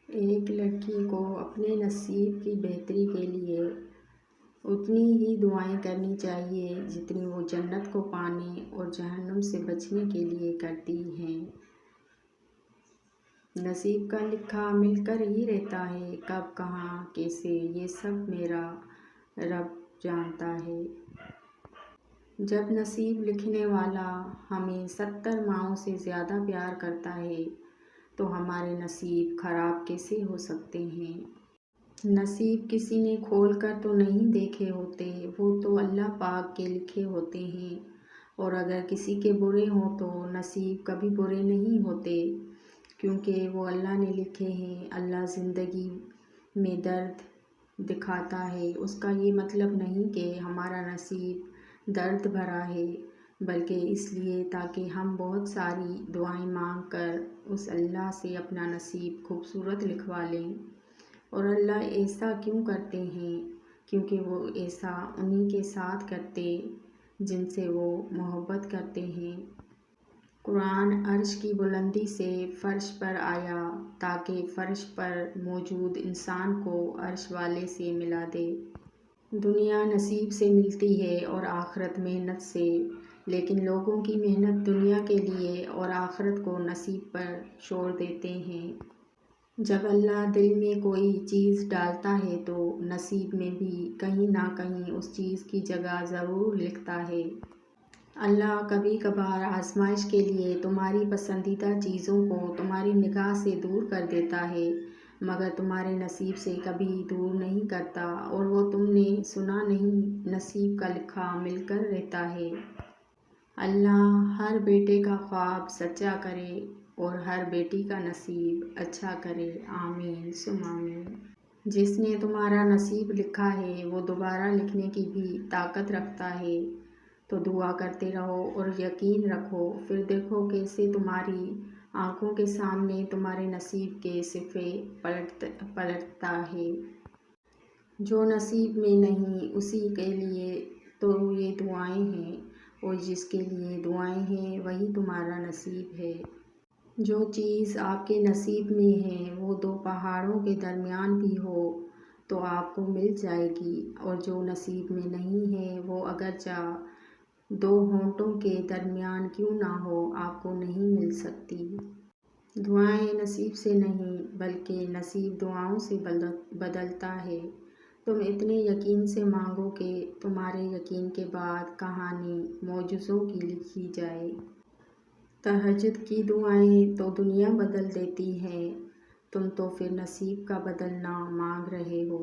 ایک لڑکی کو اپنے نصیب کی بہتری کے لیے اتنی ہی دعائیں کرنی چاہیے جتنی وہ جنت کو پانے اور جہنم سے بچنے کے لیے کرتی ہیں۔ نصیب کا لکھا مل کر ہی رہتا ہے، کب کہاں کیسے یہ سب میرا رب جانتا ہے۔ جب نصیب لکھنے والا ہمیں 70 ماؤں سے زیادہ پیار کرتا ہے تو ہمارے نصیب خراب کیسے ہو سکتے ہیں؟ نصیب کسی نے کھول کر تو نہیں دیکھے ہوتے، وہ تو اللہ پاک کے لکھے ہوتے ہیں، اور اگر کسی کے برے ہوں تو نصیب کبھی برے نہیں ہوتے کیونکہ وہ اللہ نے لکھے ہیں۔ اللہ زندگی میں درد دکھاتا ہے، اس کا یہ مطلب نہیں کہ ہمارا نصیب درد بھرا ہے، بلکہ اس لیے تاکہ ہم بہت ساری دعائیں مانگ کر اس اللہ سے اپنا نصیب خوبصورت لکھوا لیں۔ اور اللہ ایسا کیوں کرتے ہیں؟ کیونکہ وہ ایسا انہی کے ساتھ کرتے جن سے وہ محبت کرتے ہیں۔ قرآن عرش کی بلندی سے فرش پر آیا تاکہ فرش پر موجود انسان کو عرش والے سے ملا دے۔ دنیا نصیب سے ملتی ہے اور آخرت محنت سے، لیکن لوگوں کی محنت دنیا کے لیے اور آخرت کو نصیب پر چھوڑ دیتے ہیں۔ جب اللہ دل میں کوئی چیز ڈالتا ہے تو نصیب میں بھی کہیں نہ کہیں اس چیز کی جگہ ضرور لکھتا ہے۔ اللہ کبھی کبھار آزمائش کے لیے تمہاری پسندیدہ چیزوں کو تمہاری نگاہ سے دور کر دیتا ہے، مگر تمہارے نصیب سے کبھی دور نہیں کرتا، اور وہ تم نے سنا نہیں، نصیب کا لکھا مل کر رہتا ہے۔ اللہ ہر بیٹے کا خواب سچا کرے اور ہر بیٹی کا نصیب اچھا کرے، آمین ثم آمین۔ جس نے تمہارا نصیب لکھا ہے وہ دوبارہ لکھنے کی بھی طاقت رکھتا ہے، تو دعا کرتے رہو اور یقین رکھو، پھر دیکھو کیسے تمہاری آنکھوں کے سامنے تمہارے نصیب کے صفحے پلٹتا ہے۔ جو نصیب میں نہیں اسی کے لیے تو یہ دعائیں ہیں، اور جس کے لیے دعائیں ہیں وہی تمہارا نصیب ہے۔ جو چیز آپ کے نصیب میں ہے وہ 2 پہاڑوں کے درمیان بھی ہو تو آپ کو مل جائے گی، اور جو نصیب میں نہیں ہے وہ اگرچہ 2 ہونٹوں کے درمیان کیوں نہ ہو آپ کو نہیں مل سکتی۔ دعائیں نصیب سے نہیں بلکہ نصیب دعاؤں سے بدلتا ہے۔ تم اتنے یقین سے مانگو کہ تمہارے یقین کے بعد کہانی معجزوں کی لکھی جائے۔ تہجد کی دعائیں تو دنیا بدل دیتی ہیں، تم تو پھر نصیب کا بدلنا مانگ رہے ہو۔